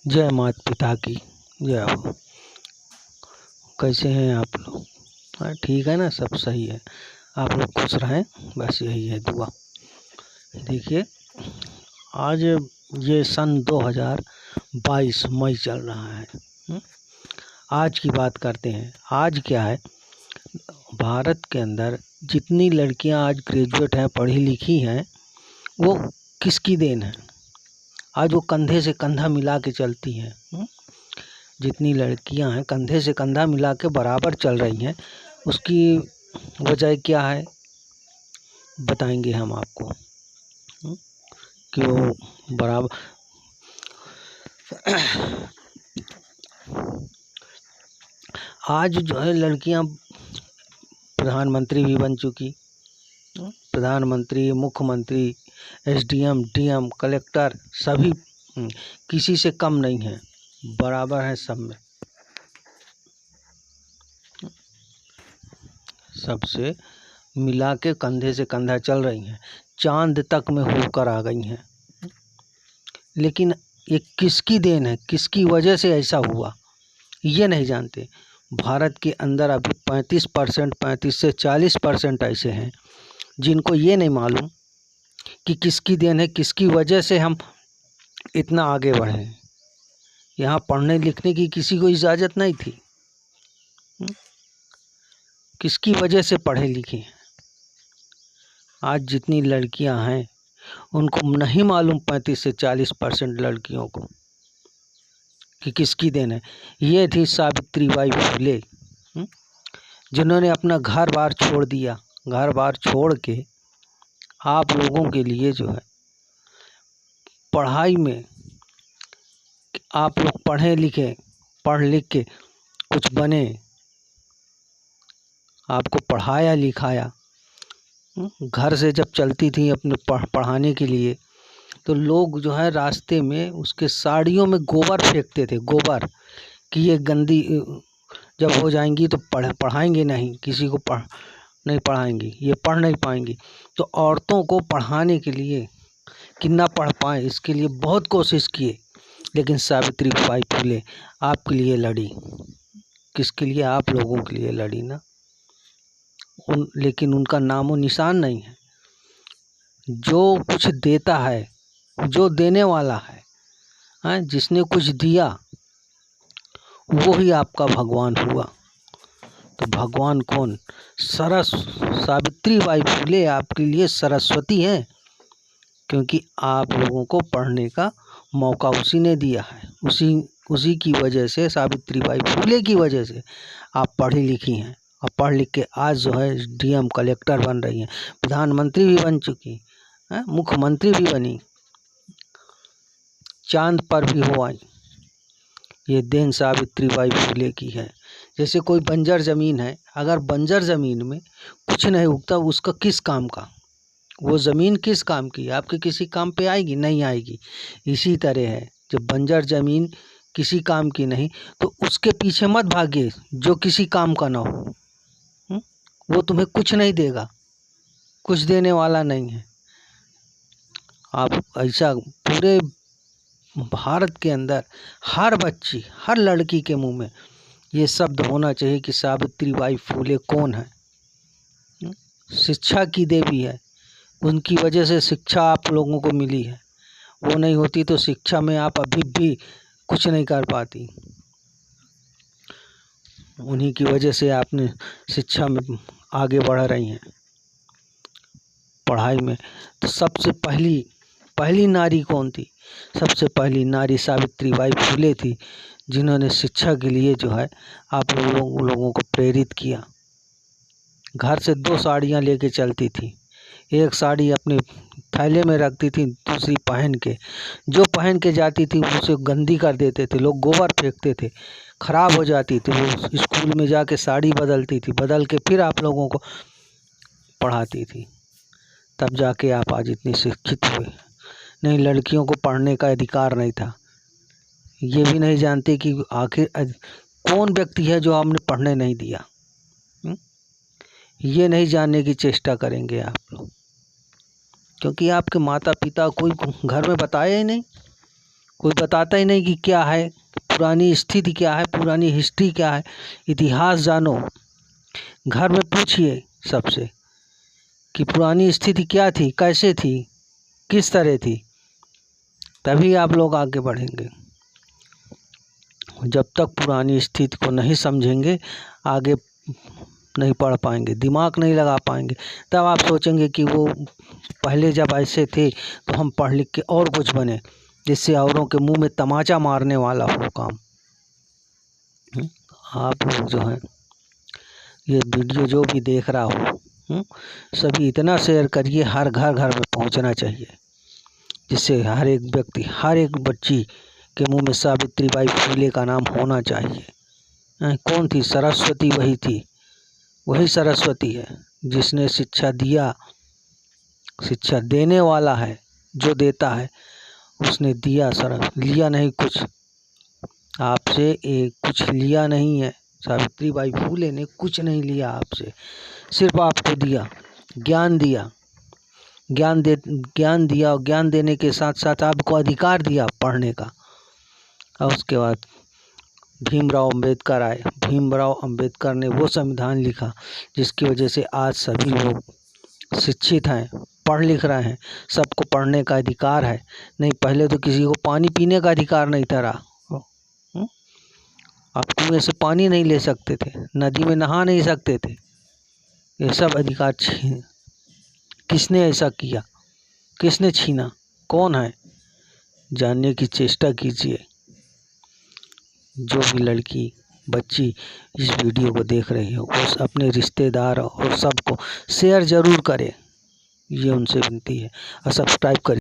जय माता पिता की जय हो। कैसे हैं आप लोग? हाँ ठीक है ना, सब सही है। आप लोग खुश रहें, बस यही है दुआ। देखिए, आज ये सन 2022 मई चल रहा है। आज की बात करते हैं। आज क्या है, भारत के अंदर जितनी लड़कियां आज ग्रेजुएट हैं, पढ़ी लिखी हैं, वो किसकी देन है? आज वो कंधे से कंधा मिला के चलती हैं। जितनी लड़कियां हैं कंधे से कंधा मिला के बराबर चल रही हैं, उसकी वजह क्या है बताएंगे हम आपको। कि वो बराबर आज जो है लड़कियां प्रधानमंत्री भी बन चुकी। प्रधानमंत्री, मुख्यमंत्री, एसडीएम, डीएम, कलेक्टर सभी किसी से कम नहीं है, बराबर है सब में। सबसे मिला के कंधे से कंधा चल रही हैं, चांद तक में होकर आ गई हैं। लेकिन ये किसकी देन है, किसकी वजह से ऐसा हुआ, ये नहीं जानते। भारत के अंदर अभी 35 से 40% ऐसे हैं जिनको ये नहीं मालूम कि किसकी देन है, किसकी वजह से हम इतना आगे बढ़े हैं। यहाँ पढ़ने लिखने की किसी को इजाज़त नहीं थी, किसकी वजह से पढ़े लिखे हैं। आज जितनी लड़कियां हैं उनको नहीं मालूम, 35 से 40% लड़कियों को, कि किसकी देन है। ये थी सावित्रीबाई फुले, जिन्होंने अपना घर बार छोड़ दिया। घर बार छोड़ के आप लोगों के लिए जो है पढ़ाई में, आप लोग पढ़े लिखे, पढ़ लिख के कुछ बने, आपको पढ़ाया लिखाया। घर से जब चलती थी अपने पढ़ाने के लिए, तो लोग जो है रास्ते में उसके साड़ियों में गोबर फेंकते थे। गोबर कि ये गंदी जब हो जाएंगी तो पढ़ाएंगे नहीं, किसी को नहीं पढ़ाएंगी, ये पढ़ नहीं पाएंगी। तो औरतों को पढ़ाने के लिए कि ना पढ़ पाए, इसके लिए बहुत कोशिश किए, लेकिन सावित्रीबाई फुले आपके लिए लड़ी। किसके लिए? आप लोगों के लिए लड़ी ना। लेकिन उनका नामो निशान नहीं है। जो कुछ देता है, जो देने वाला है, जिसने कुछ दिया वो ही आपका भगवान हुआ। तो भगवान कौन? सावित्रीबाई फुले आपके लिए सरस्वती हैं, क्योंकि आप लोगों को पढ़ने का मौका उसी ने दिया है। उसी की वजह से, सावित्रीबाई फुले की वजह से आप पढ़ी लिखी हैं, और पढ़ लिख के आज जो है डीएम, कलेक्टर बन रही हैं, प्रधानमंत्री भी बन चुकी हैं, मुख्यमंत्री भी बनी, चांद पर भी हो आई। ये देन सावित्रीबाई फुले की है। जैसे कोई बंजर ज़मीन है, अगर बंजर ज़मीन में कुछ नहीं उगता, उसका किस काम का? वो ज़मीन किस काम की? आपके किसी काम पे आएगी? नहीं आएगी। इसी तरह है, जब बंजर ज़मीन किसी काम की नहीं, तो उसके पीछे मत भागिए जो किसी काम का ना हो। वो तुम्हें कुछ नहीं देगा, कुछ देने वाला नहीं है। आप ऐसा पूरे भारत के अंदर हर बच्ची, हर लड़की के मुंह में ये शब्द होना चाहिए कि सावित्रीबाई फुले कौन है। शिक्षा की देवी है, उनकी वजह से शिक्षा आप लोगों को मिली है। वो नहीं होती तो शिक्षा में आप अभी भी कुछ नहीं कर पाती। उन्हीं की वजह से आपने शिक्षा में आगे बढ़ रही हैं, पढ़ाई में। तो सबसे पहली नारी कौन थी? सबसे पहली नारी सावित्रीबाई फुले थी, जिन्होंने शिक्षा के लिए जो है आप लोगों को प्रेरित किया। घर से 2 साड़ियाँ लेके चलती थी। एक साड़ी अपने थैले में रखती थी, दूसरी पहन के, जो पहन के जाती थी उसे गंदी कर देते थे लोग, गोबर फेंकते थे, खराब हो जाती थी। वो स्कूल में जाके साड़ी बदलती थी, बदल के फिर आप लोगों को पढ़ाती थी। तब जाके आप आज इतनी शिक्षित हुए। नहीं, लड़कियों को पढ़ने का अधिकार नहीं था। ये भी नहीं जानते कि आखिर कौन व्यक्ति है जो हमने पढ़ने नहीं दिया। ये नहीं जानने की चेष्टा करेंगे आप लोग, क्योंकि आपके माता पिता कोई घर में बताया ही नहीं, कोई बताता ही नहीं कि क्या है, पुरानी स्थिति क्या है, पुरानी हिस्ट्री क्या है। इतिहास जानो, घर में पूछिए सबसे कि पुरानी स्थिति क्या थी, कैसे थी, किस तरह थी, तभी आप लोग आगे बढ़ेंगे। जब तक पुरानी स्थिति को नहीं समझेंगे आगे नहीं पढ़ पाएंगे, दिमाग नहीं लगा पाएंगे। तब आप सोचेंगे कि वो पहले जब ऐसे थे तो हम पढ़ लिख के और कुछ बने, जिससे औरों के मुंह में तमाचा मारने वाला हो काम। आप लोग जो हैं ये वीडियो जो भी देख रहा हो, सभी इतना शेयर करिए, हर घर घर में पहुंचना चाहिए, जिससे हर एक व्यक्ति, हर एक बच्ची के मुंह में सावित्रीबाई फुले का नाम होना चाहिए। कौन थी? सरस्वती वही थी, वही सरस्वती है जिसने शिक्षा दिया। शिक्षा देने वाला है, जो देता है उसने दिया, लिया नहीं कुछ आपसे, एक कुछ लिया नहीं है। सावित्रीबाई फुले ने कुछ नहीं लिया आपसे, सिर्फ आपको दिया, ज्ञान दिया, ज्ञान दिया, और ज्ञान देने के साथ साथ आपको अधिकार दिया पढ़ने का। और उसके बाद भीमराव अंबेडकर आए। भीमराव अंबेडकर ने वो संविधान लिखा जिसकी वजह से आज सभी लोग शिक्षित हैं, पढ़ लिख रहे हैं, सबको पढ़ने का अधिकार है। नहीं, पहले तो किसी को पानी पीने का अधिकार नहीं था। आप कुएं से पानी नहीं ले सकते थे, नदी में नहा नहीं सकते थे। ये सब अधिकार किसने ऐसा किया, किसने छीना, कौन है? जानने की चेष्टा कीजिए। जो भी लड़की, बच्ची इस वीडियो को देख रही हो, उस अपने रिश्तेदार और सबको शेयर ज़रूर करें, ये उनसे विनती है। और सब्सक्राइब करें।